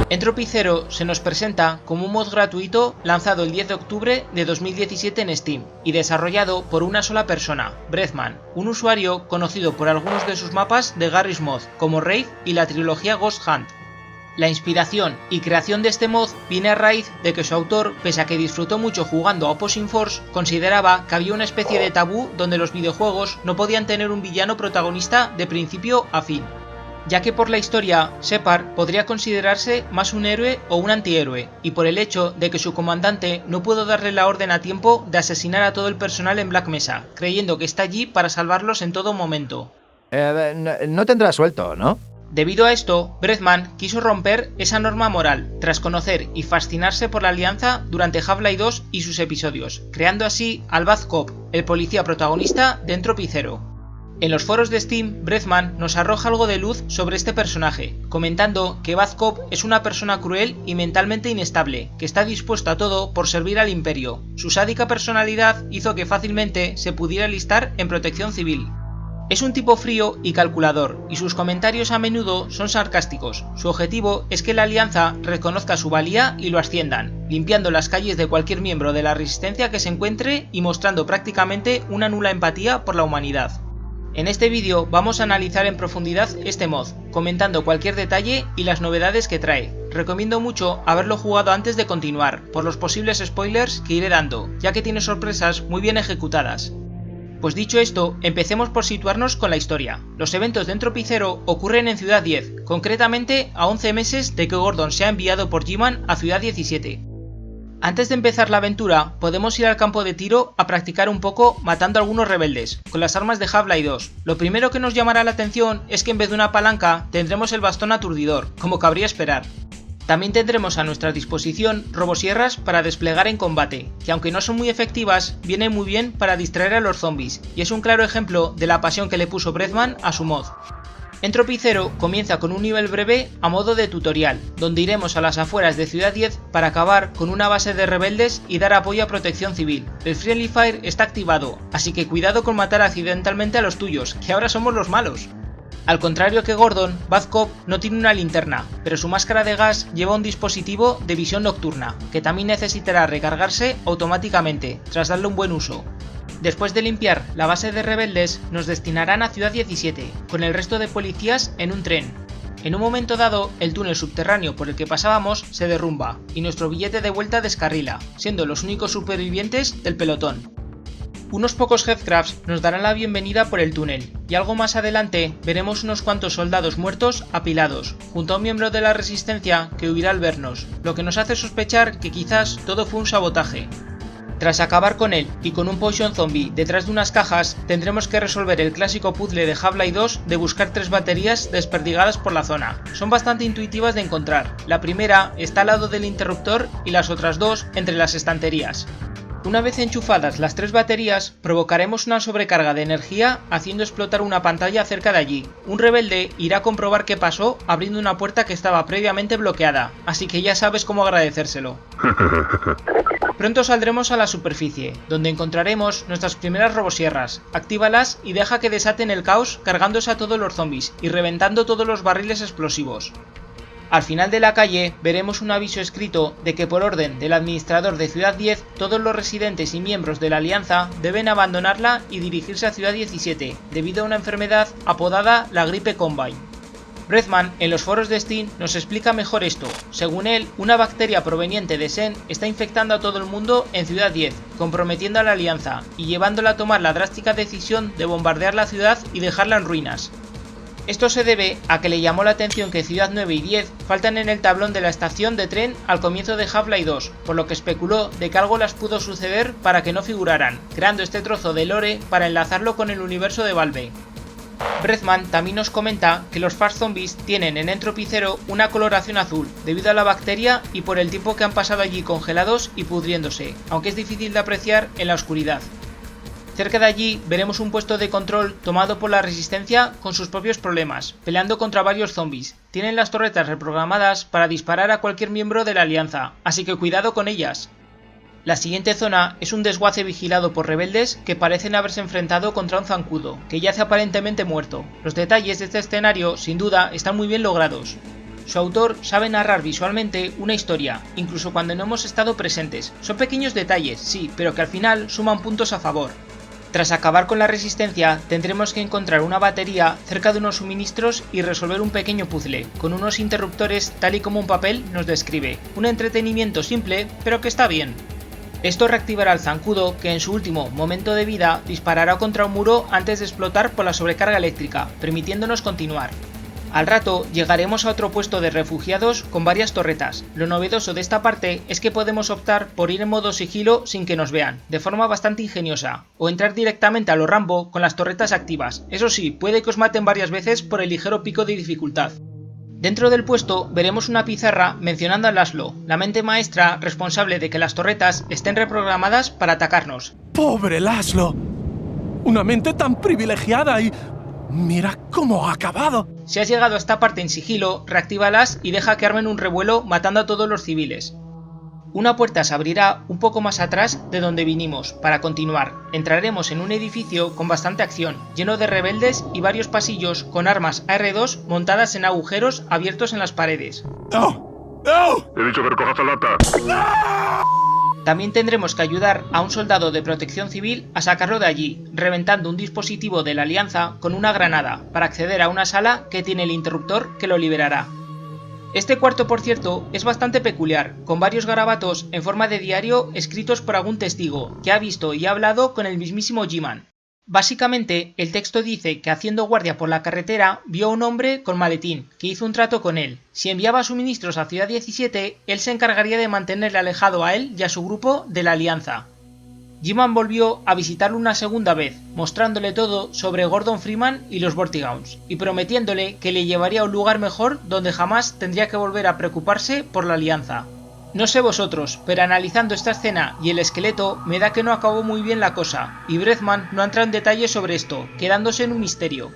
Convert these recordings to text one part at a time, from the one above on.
Entropy Zero se nos presenta como un mod gratuito lanzado el 10 de octubre de 2017 en Steam y desarrollado por una sola persona, Breathman, un usuario conocido por algunos de sus mapas de Garry's Mod, como Raid y la trilogía Ghost Hunt. La inspiración y creación de este mod viene a raíz de que su autor, pese a que disfrutó mucho jugando a Opposing Force, consideraba que había una especie de tabú donde los videojuegos no podían tener un villano protagonista de principio a fin, ya que por la historia, Shepard podría considerarse más un héroe o un antihéroe, y por el hecho de que su comandante no pudo darle la orden a tiempo de asesinar a todo el personal en Black Mesa, creyendo que está allí para salvarlos en todo momento. No tendrá suelto, ¿no? Debido a esto, Breathman quiso romper esa norma moral, tras conocer y fascinarse por la Alianza durante Half-Life 2 y sus episodios, creando así al Bad Cop, el policía protagonista de Entropy Zero. En los foros de Steam, Breathman nos arroja algo de luz sobre este personaje, comentando que Bad Cop es una persona cruel y mentalmente inestable, que está dispuesto a todo por servir al Imperio. Su sádica personalidad hizo que fácilmente se pudiera alistar en Protección Civil. Es un tipo frío y calculador, y sus comentarios a menudo son sarcásticos. Su objetivo es que la Alianza reconozca su valía y lo asciendan, limpiando las calles de cualquier miembro de la Resistencia que se encuentre y mostrando prácticamente una nula empatía por la humanidad. En este vídeo vamos a analizar en profundidad este mod, comentando cualquier detalle y las novedades que trae. Recomiendo mucho haberlo jugado antes de continuar, por los posibles spoilers que iré dando, ya que tiene sorpresas muy bien ejecutadas. Pues dicho esto, empecemos por situarnos con la historia. Los eventos de Entropy Zero ocurren en Ciudad 10, concretamente a 11 meses de que Gordon sea enviado por G-Man a Ciudad 17. Antes de empezar la aventura, podemos ir al campo de tiro a practicar un poco matando a algunos rebeldes, con las armas de Half-Life 2. Lo primero que nos llamará la atención es que en vez de una palanca tendremos el bastón aturdidor, como cabría esperar. También tendremos a nuestra disposición robosierras para desplegar en combate, que aunque no son muy efectivas, vienen muy bien para distraer a los zombies, y es un claro ejemplo de la pasión que le puso Breathman a su mod. Entropy Zero comienza con un nivel breve a modo de tutorial, donde iremos a las afueras de Ciudad 10 para acabar con una base de rebeldes y dar apoyo a Protección Civil. El Friendly Fire está activado, así que cuidado con matar accidentalmente a los tuyos, que ahora somos los malos. Al contrario que Gordon, Bad Cop no tiene una linterna, pero su máscara de gas lleva un dispositivo de visión nocturna, que también necesitará recargarse automáticamente, tras darle un buen uso. Después de limpiar la base de rebeldes, nos destinarán a Ciudad 17, con el resto de policías en un tren. En un momento dado, el túnel subterráneo por el que pasábamos se derrumba, y nuestro billete de vuelta descarrila, siendo los únicos supervivientes del pelotón. Unos pocos Headcrafts nos darán la bienvenida por el túnel, y algo más adelante veremos unos cuantos soldados muertos apilados, junto a un miembro de la Resistencia que huirá al vernos, lo que nos hace sospechar que quizás todo fue un sabotaje. Tras acabar con él y con un Poison Zombie detrás de unas cajas, tendremos que resolver el clásico puzzle de Half-Life 2 de buscar 3 baterías desperdigadas por la zona. Son bastante intuitivas de encontrar, la primera está al lado del interruptor y las otras 2 entre las estanterías. Una vez enchufadas las 3 baterías, provocaremos una sobrecarga de energía haciendo explotar una pantalla cerca de allí. Un rebelde irá a comprobar qué pasó abriendo una puerta que estaba previamente bloqueada, así que ya sabes cómo agradecérselo. Pronto saldremos a la superficie, donde encontraremos nuestras primeras robosierras. Actívalas y deja que desaten el caos cargándose a todos los zombies y reventando todos los barriles explosivos. Al final de la calle veremos un aviso escrito de que por orden del administrador de Ciudad 10, todos los residentes y miembros de la Alianza deben abandonarla y dirigirse a Ciudad 17, debido a una enfermedad apodada la gripe Combine. Breathman en los foros de Steam nos explica mejor esto. Según él, una bacteria proveniente de Xen está infectando a todo el mundo en Ciudad 10, comprometiendo a la Alianza y llevándola a tomar la drástica decisión de bombardear la ciudad y dejarla en ruinas. Esto se debe a que le llamó la atención que Ciudad 9 y 10 faltan en el tablón de la estación de tren al comienzo de Half-Life 2, por lo que especuló de que algo las pudo suceder para que no figuraran, creando este trozo de lore para enlazarlo con el universo de Valve. Breathman también nos comenta que los Fast Zombies tienen en Entropy Zero una coloración azul, debido a la bacteria y por el tiempo que han pasado allí congelados y pudriéndose, aunque es difícil de apreciar en la oscuridad. Cerca de allí veremos un puesto de control tomado por la Resistencia con sus propios problemas, peleando contra varios zombies. Tienen las torretas reprogramadas para disparar a cualquier miembro de la Alianza, así que cuidado con ellas. La siguiente zona es un desguace vigilado por rebeldes que parecen haberse enfrentado contra un zancudo, que yace aparentemente muerto. Los detalles de este escenario, sin duda, están muy bien logrados. Su autor sabe narrar visualmente una historia, incluso cuando no hemos estado presentes. Son pequeños detalles, sí, pero que al final suman puntos a favor. Tras acabar con la resistencia, tendremos que encontrar una batería cerca de unos suministros y resolver un pequeño puzzle, con unos interruptores tal y como un papel nos describe. Un entretenimiento simple, pero que está bien. Esto reactivará al zancudo que en su último momento de vida disparará contra un muro antes de explotar por la sobrecarga eléctrica, permitiéndonos continuar. Al rato llegaremos a otro puesto de refugiados con varias torretas. Lo novedoso de esta parte es que podemos optar por ir en modo sigilo sin que nos vean, de forma bastante ingeniosa, o entrar directamente a lo Rambo con las torretas activas. Eso sí, puede que os maten varias veces por el ligero pico de dificultad. Dentro del puesto veremos una pizarra mencionando a Laszlo, la mente maestra responsable de que las torretas estén reprogramadas para atacarnos. ¡Pobre Laszlo! Una mente tan privilegiada y... ¡mira cómo ha acabado! Si has llegado a esta parte en sigilo, reactívalas y deja que armen un revuelo matando a todos los civiles. Una puerta se abrirá un poco más atrás de donde vinimos, para continuar. Entraremos en un edificio con bastante acción, lleno de rebeldes y varios pasillos con armas AR-2 montadas en agujeros abiertos en las paredes. ¡No! ¡No! He dicho que recojas el lata. También tendremos que ayudar a un soldado de protección civil a sacarlo de allí, reventando un dispositivo de la Alianza con una granada, para acceder a una sala que tiene el interruptor que lo liberará. Este cuarto, por cierto, es bastante peculiar, con varios garabatos en forma de diario escritos por algún testigo, que ha visto y ha hablado con el mismísimo G-Man. Básicamente, el texto dice que haciendo guardia por la carretera vio a un hombre con maletín, que hizo un trato con él. Si enviaba suministros a Ciudad 17, él se encargaría de mantenerle alejado a él y a su grupo de la Alianza. G-Man volvió a visitarlo una segunda vez, mostrándole todo sobre Gordon Freeman y los Vortigaunts, y prometiéndole que le llevaría a un lugar mejor donde jamás tendría que volver a preocuparse por la Alianza. No sé vosotros, pero analizando esta escena y el esqueleto, me da que no acabó muy bien la cosa, y Breathman no ha entrado en detalles sobre esto, quedándose en un misterio.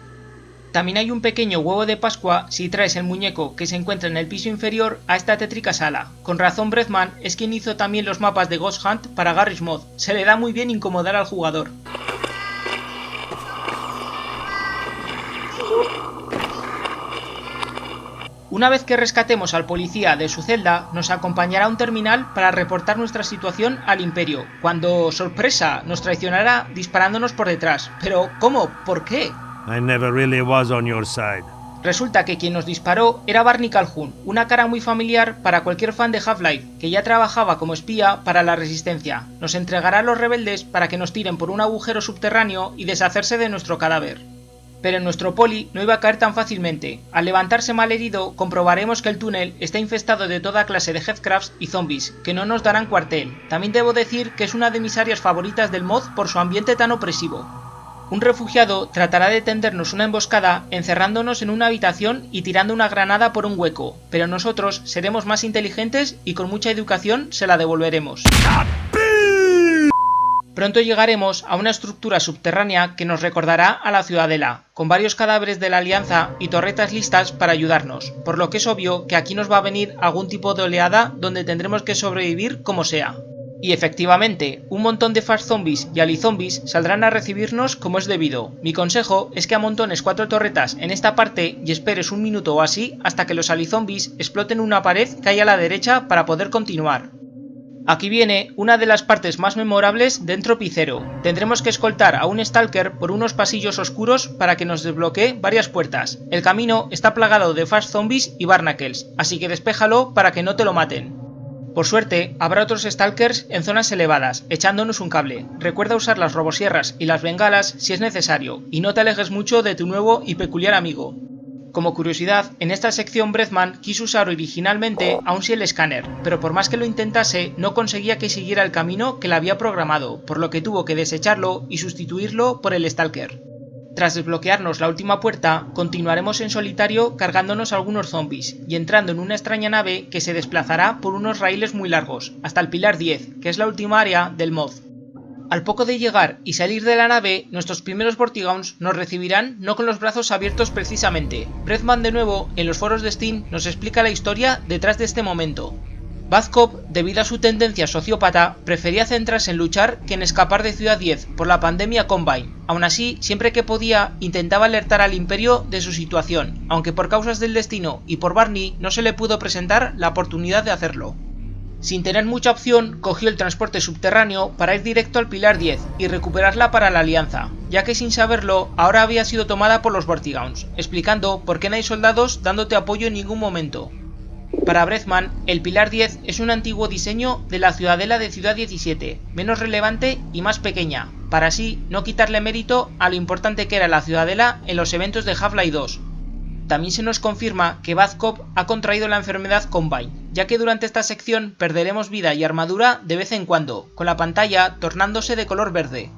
También hay un pequeño huevo de Pascua si traes el muñeco que se encuentra en el piso inferior a esta tétrica sala. Con razón Breathman es quien hizo también los mapas de Ghost Hunt para Garry's Mod, se le da muy bien incomodar al jugador. Una vez que rescatemos al policía de su celda, nos acompañará a un terminal para reportar nuestra situación al Imperio, cuando, sorpresa, nos traicionará disparándonos por detrás. Pero, ¿cómo? ¿Por qué? I never really was on your side. Resulta que quien nos disparó era Barney Calhoun, una cara muy familiar para cualquier fan de Half-Life, que ya trabajaba como espía para la Resistencia. Nos entregará a los rebeldes para que nos tiren por un agujero subterráneo y deshacerse de nuestro cadáver. Pero nuestro poli no iba a caer tan fácilmente. Al levantarse malherido, comprobaremos que el túnel está infestado de toda clase de headcrabs y zombies, que no nos darán cuartel. También debo decir que es una de mis áreas favoritas del mod por su ambiente tan opresivo. Un refugiado tratará de tendernos una emboscada encerrándonos en una habitación y tirando una granada por un hueco, pero nosotros seremos más inteligentes y con mucha educación se la devolveremos. Pronto llegaremos a una estructura subterránea que nos recordará a la Ciudadela, con varios cadáveres de la Alianza y torretas listas para ayudarnos, por lo que es obvio que aquí nos va a venir algún tipo de oleada donde tendremos que sobrevivir como sea. Y efectivamente, un montón de fast zombies y alizombies saldrán a recibirnos como es debido. Mi consejo es que amontones 4 torretas en esta parte y esperes un minuto o así hasta que los alizombies exploten una pared que hay a la derecha para poder continuar. Aquí viene una de las partes más memorables de Entropy Zero. Tendremos que escoltar a un Stalker por unos pasillos oscuros para que nos desbloquee varias puertas. El camino está plagado de fast zombies y barnacles, así que despéjalo para que no te lo maten. Por suerte, habrá otros Stalkers en zonas elevadas, echándonos un cable. Recuerda usar las robosierras y las bengalas si es necesario, y no te alejes mucho de tu nuevo y peculiar amigo. Como curiosidad, en esta sección Breathman quiso usar originalmente a un Ciel Scanner, pero por más que lo intentase, no conseguía que siguiera el camino que le había programado, por lo que tuvo que desecharlo y sustituirlo por el Stalker. Tras desbloquearnos la última puerta, continuaremos en solitario cargándonos algunos zombies y entrando en una extraña nave que se desplazará por unos raíles muy largos, hasta el Pilar 10, que es la última área del mod. Al poco de llegar y salir de la nave, nuestros primeros Vortigaunts nos recibirán no con los brazos abiertos precisamente. Breathman de nuevo, en los foros de Steam, nos explica la historia detrás de este momento. Bad Cop, debido a su tendencia sociópata, prefería centrarse en luchar que en escapar de Ciudad 10 por la pandemia Combine. Aún así, siempre que podía, intentaba alertar al Imperio de su situación, aunque por causas del destino y por Barney no se le pudo presentar la oportunidad de hacerlo. Sin tener mucha opción, cogió el transporte subterráneo para ir directo al Pilar 10 y recuperarla para la Alianza, ya que sin saberlo, ahora había sido tomada por los Vortigaunts, explicando por qué no hay soldados dándote apoyo en ningún momento. Para Brezman, el Pilar 10 es un antiguo diseño de la ciudadela de Ciudad 17, menos relevante y más pequeña, para así no quitarle mérito a lo importante que era la ciudadela en los eventos de Half-Life 2. También se nos confirma que Bad Cop ha contraído la enfermedad Combine, ya que durante esta sección perderemos vida y armadura de vez en cuando, con la pantalla tornándose de color verde.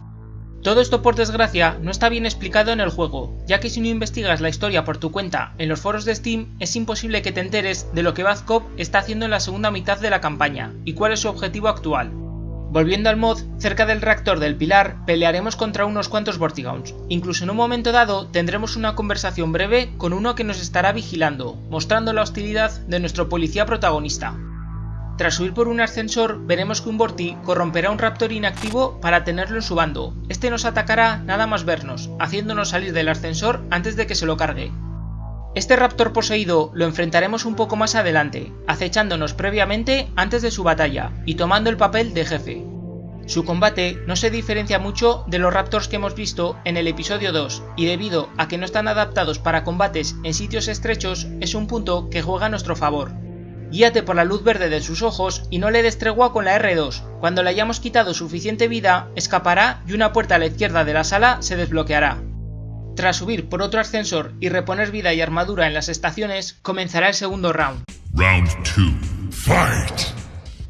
Todo esto, por desgracia, no está bien explicado en el juego, ya que si no investigas la historia por tu cuenta en los foros de Steam, es imposible que te enteres de lo que Bad Cop está haciendo en la segunda mitad de la campaña, y cuál es su objetivo actual. Volviendo al mod, cerca del reactor del Pilar, pelearemos contra unos cuantos Vortigaunts. Incluso en un momento dado, tendremos una conversación breve con uno que nos estará vigilando, mostrando la hostilidad de nuestro policía protagonista. Tras subir por un ascensor, veremos que un Vorti corromperá un Raptor inactivo para tenerlo en su bando. Este nos atacará nada más vernos, haciéndonos salir del ascensor antes de que se lo cargue. Este Raptor poseído lo enfrentaremos un poco más adelante, acechándonos previamente antes de su batalla y tomando el papel de jefe. Su combate no se diferencia mucho de los Raptors que hemos visto en el episodio 2, y debido a que no están adaptados para combates en sitios estrechos, es un punto que juega a nuestro favor. Guíate por la luz verde de sus ojos y no le des tregua con la R2. Cuando le hayamos quitado suficiente vida, escapará y una puerta a la izquierda de la sala se desbloqueará. Tras subir por otro ascensor y reponer vida y armadura en las estaciones, comenzará el segundo round. Round 2. Fight!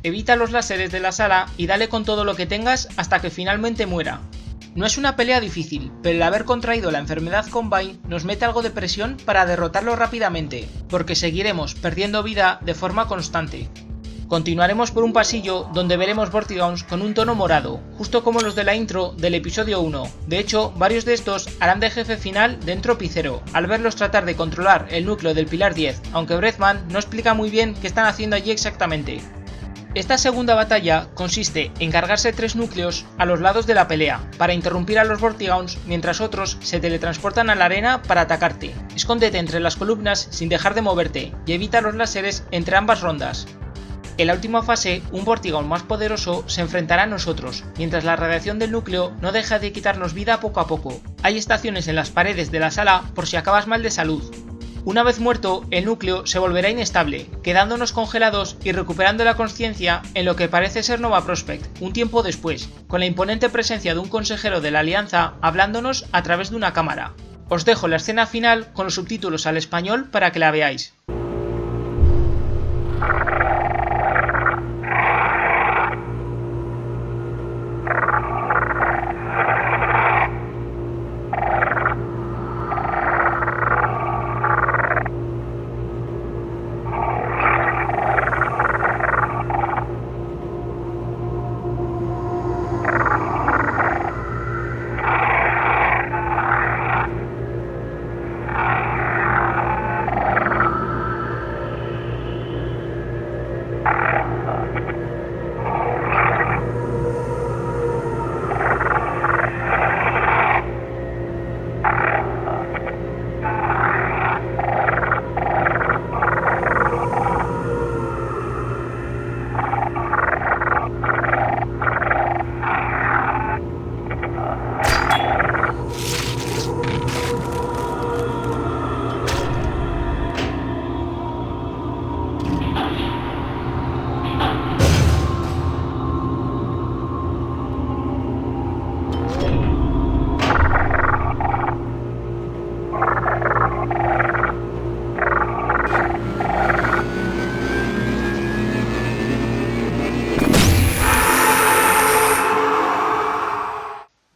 Evita los láseres de la sala y dale con todo lo que tengas hasta que finalmente muera. No es una pelea difícil, pero el haber contraído la enfermedad Combine nos mete algo de presión para derrotarlo rápidamente, porque seguiremos perdiendo vida de forma constante. Continuaremos por un pasillo donde veremos Vortigaunts con un tono morado, justo como los de la intro del episodio 1. De hecho, varios de estos harán de jefe final dentro P0, al verlos tratar de controlar el núcleo del Pilar 10, aunque Brezman no explica muy bien qué están haciendo allí exactamente. Esta segunda batalla consiste en cargarse 3 núcleos a los lados de la pelea, para interrumpir a los Vortigaunts mientras otros se teletransportan a la arena para atacarte. Escóndete entre las columnas sin dejar de moverte y evita los láseres entre ambas rondas. En la última fase, un Vortigaunt más poderoso se enfrentará a nosotros, mientras la radiación del núcleo no deja de quitarnos vida poco a poco. Hay estaciones en las paredes de la sala por si acabas mal de salud. Una vez muerto, el núcleo se volverá inestable, quedándonos congelados y recuperando la consciencia en lo que parece ser Nova Prospekt, un tiempo después, con la imponente presencia de un consejero de la Alianza hablándonos a través de una cámara. Os dejo la escena final con los subtítulos al español para que la veáis.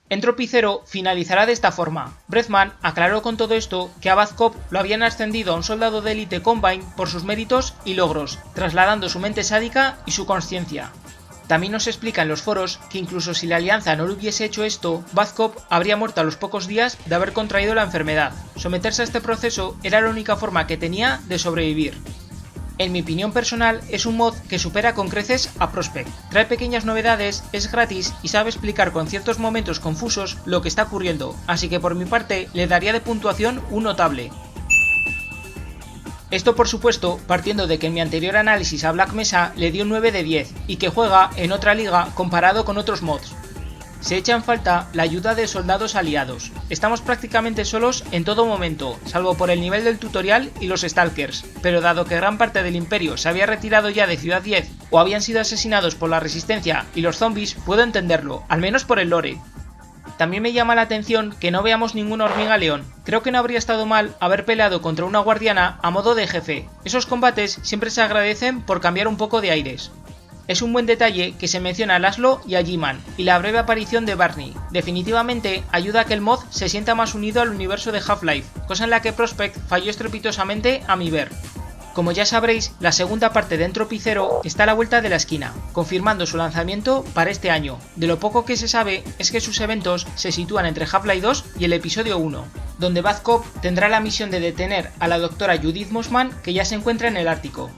Entropy Zero finalizará de esta forma. Brezman aclaró con todo esto que a Bad Cop lo habían ascendido a un soldado de élite Combine por sus méritos y logros, trasladando su mente sádica y su consciencia. También nos explica en los foros que incluso si la Alianza no le hubiese hecho esto, Bad Cop habría muerto a los pocos días de haber contraído la enfermedad. Someterse a este proceso era la única forma que tenía de sobrevivir. En mi opinión personal, es un mod que supera con creces a Prospect. Trae pequeñas novedades, es gratis y sabe explicar con ciertos momentos confusos lo que está ocurriendo, así que por mi parte le daría de puntuación un notable. Esto por supuesto partiendo de que en mi anterior análisis a Black Mesa le di un 9 de 10 y que juega en otra liga comparado con otros mods. Se echa en falta la ayuda de soldados aliados. Estamos prácticamente solos en todo momento, salvo por el nivel del tutorial y los Stalkers, pero dado que gran parte del imperio se había retirado ya de Ciudad 10 o habían sido asesinados por la resistencia y los zombies, puedo entenderlo, al menos por el lore. También me llama la atención que no veamos ninguna hormiga león. Creo que no habría estado mal haber peleado contra una guardiana a modo de jefe. Esos combates siempre se agradecen por cambiar un poco de aires. Es un buen detalle que se menciona a Laszlo y a G-Man, y la breve aparición de Barney. Definitivamente ayuda a que el mod se sienta más unido al universo de Half-Life, cosa en la que Prospect falló estrepitosamente a mi ver. Como ya sabréis, la segunda parte de Entropy Zero está a la vuelta de la esquina, confirmando su lanzamiento para este año. De lo poco que se sabe es que sus eventos se sitúan entre Half-Life 2 y el episodio 1, donde Bad Cop tendrá la misión de detener a la doctora Judith Mossman, que ya se encuentra en el Ártico.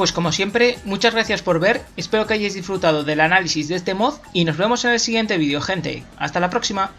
Pues como siempre, muchas gracias por ver, espero que hayáis disfrutado del análisis de este mod y nos vemos en el siguiente vídeo, gente. ¡Hasta la próxima!